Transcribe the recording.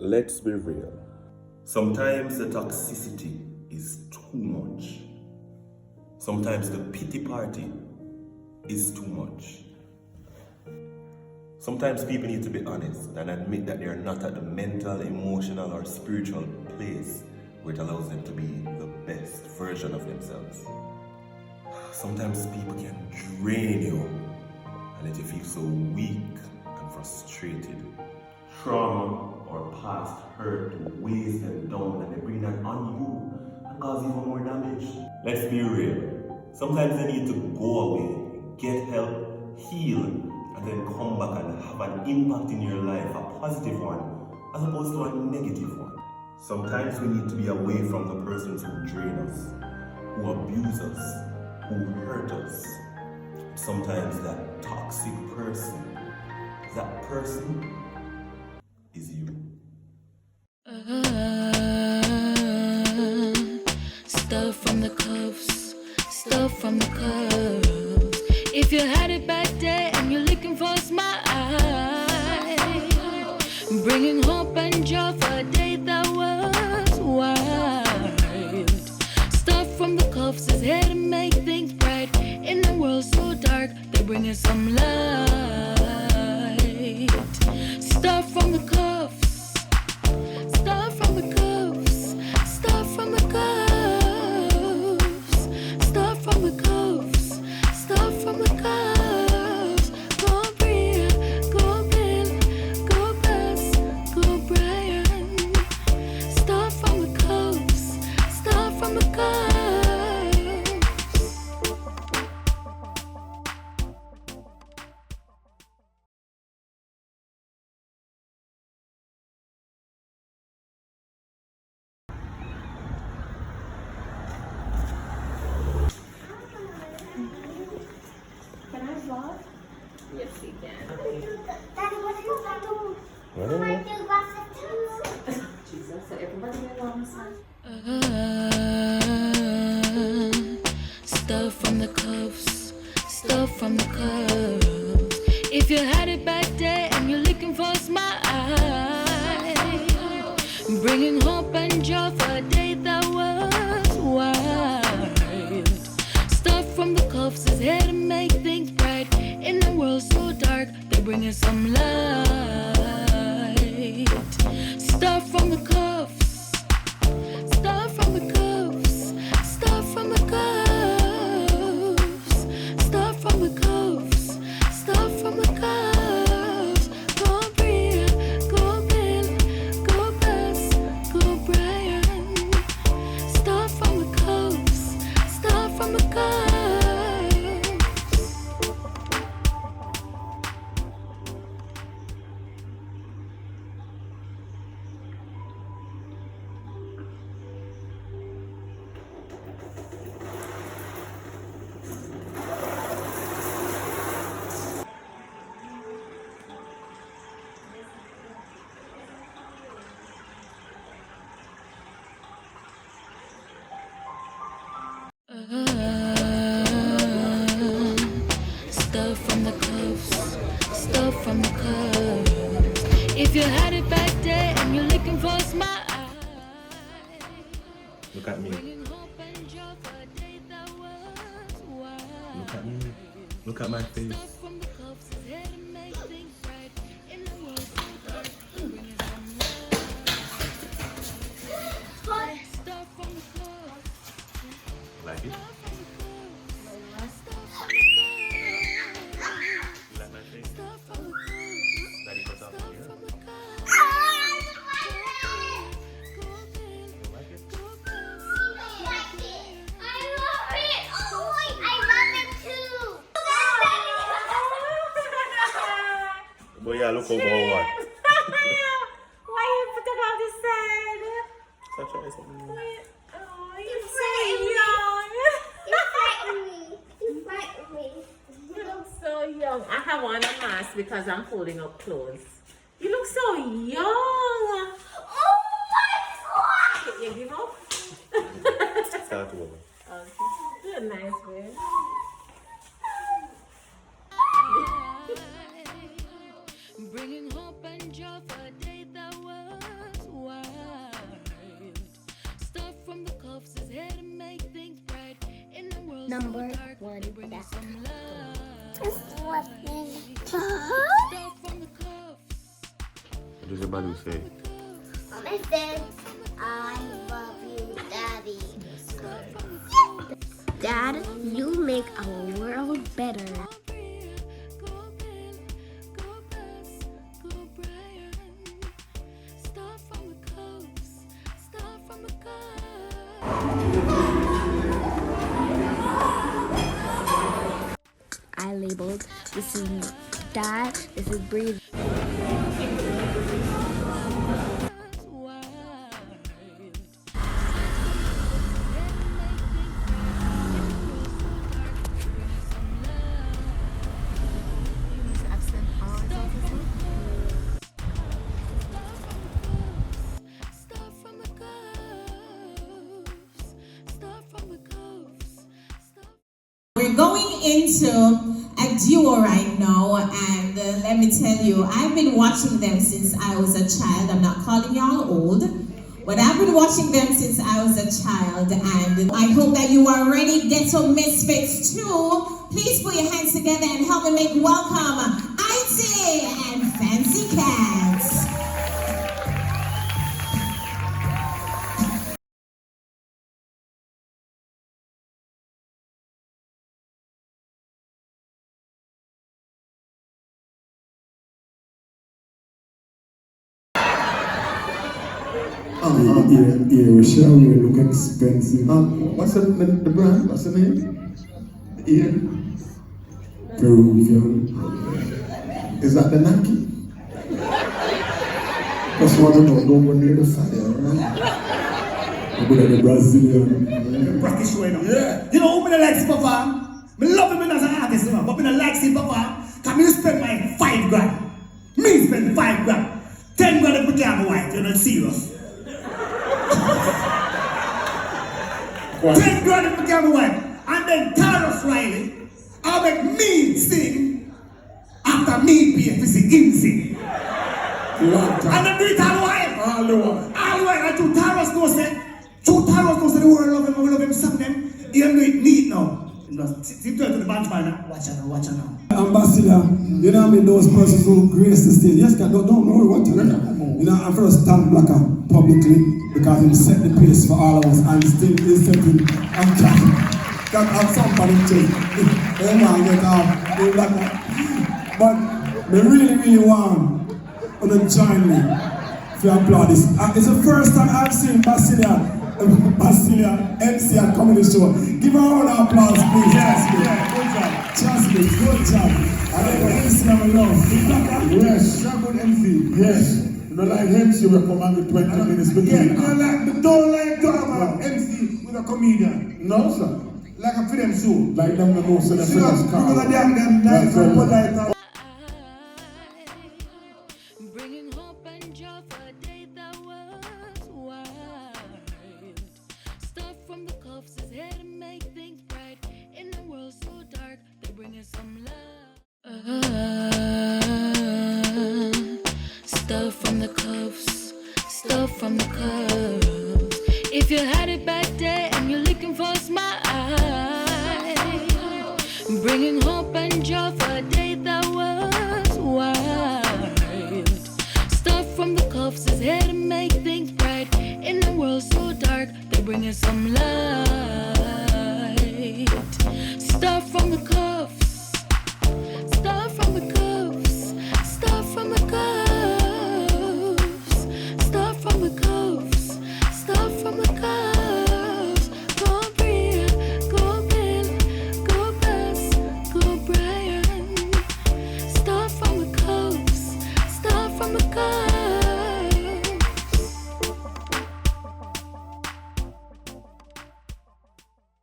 Let's be real. Sometimes the toxicity is too much. Sometimes the pity party is too much. Sometimes people need to be honest and admit that they are not at the mental, emotional, or spiritual place where it allows them to be the best version of themselves. Sometimes people can drain you and let you feel so weak and frustrated. Trauma or past hurt weighs them down and they bring that on you and cause even more damage. Let's be real. Sometimes they need to go away, get help, heal, and then come back and have an impact in your life, a positive one, as opposed to a negative one. Sometimes we need to be away from the persons who drain us, who abuse us, who hurt us. Sometimes that toxic person, that person is you. Stuff from the cuffs, stuff from the cuffs. If you had it back there and you're looking for a smile, bringing hope and joy for a day that was wild. Stuff from the cuffs is here to make things bright. In a world so dark, they're bringing some light. Stuff from the cuffs, stuff from the cuffs, stuff from the cuffs, stuff from the cuffs, stuff from the cuffs. Go Bria, go Bill, go Bess, go Brian. Stuff from the cuffs, stuff from the cuffs. Can I vlog? Yes, you can. Daddy, what do you want to do? I don't know. Jesus, so everybody get on the side. Stuff from the cuffs, stuff from the cuffs. If you had it back there and you're looking for a smile, bringing hope and joy for a day that was wild. Stuff from the cuffs is here to make things bright. In a world so dark, they're bringing some light. Stuff from the cuffs, stuff from the cuffs, stuff from the cuffs, stuff from the cuffs, stuff from the cuffs. Go Bria, go Bill, go Bess, go Brian. Stuff from the cuffs, stuff from the cuffs. Stuff from the cuffs, stuff from the cuffs. If you had it back there and you're looking for a smile, Look at me. bringing hope and joy for a day that was wild. Look at me. Look at my face. Stuff from the cuffs is here to make things bright. In the world so dark, bringing some light. Stuff from the cuffs. Like it? You like my face? Daddy cut off here. You like it? But yeah, look over what? Why you put it on the side? So try something new. Oh, you're so young. You look so young. I have on a mask because I'm folding up clothes. You look so young. You give up? Start over. Okay. You're a nice way. Bringing hope and joy for a day that was number one. What does your body say? Mama said, I love you, Daddy. Dad, you make our world better. I labeled, this is Dad, this is Breathe. We're going into a duo right now, and let me tell you, I've been watching them since I was a child. I'm not calling y'all old, but I've been watching them since I was a child, and I hope that you are ready. Ghetto Misfits 2. Please put your hands together and help me make welcome IT and Fancy Cats. Yeah, Rochelle, you look expensive. What's the brand? What's the name? Yeah. Peruvian. Is that the Nike? Just want to know, don't go near the fire, right? I'm going to the Brazilian. Practice showing up. Yeah. You know who me likes Papa? Me love him as an artist, man. But me not like him, Papa. Can me spend my 5 grand? Me spend 5 grand. 10 grand if me can't white. You're not serious. 10 grand if me can't white. And then Taros Riley, I'll make me sing after me pay to see him sing. And then do it all white. All the white. All white. And two Taros know say, the world love him, I love him, song them. He don't do it neat now. See to the band man. Watch out now. Ambassador, you know I mean, those persons who grace the stage. Yes, don't worry what you know. You know, I'm first stand Blacker publicly because he set the pace for all of us and still is setting and can have somebody change. Oh man, get out, go Blacker. But they really want to join me to applaud this. It's the first time I've seen Basilia MC at comedy show. Give her a round of applause, please. Trust me, good job. I don't know MC I'm love. Yes, you're good MC. Yes. You know, like MC will come on with 20 minutes between. Don't like drama. MC with a comedian. No, sir. Like a film show. Like them the most of the films. Bringing hope and joy for a day that was wild. Stuff from the cuffs is here to make things bright. In a world so dark, they're bringing some love. Stuff from the cuffs, stuff from the cuffs. If you had it back there and you're looking for a smile, bringing hope and joy for a day that was wild. Stuff from the cuffs is here to make things bright. In a world so dark, they're bringing some light. Stuff from the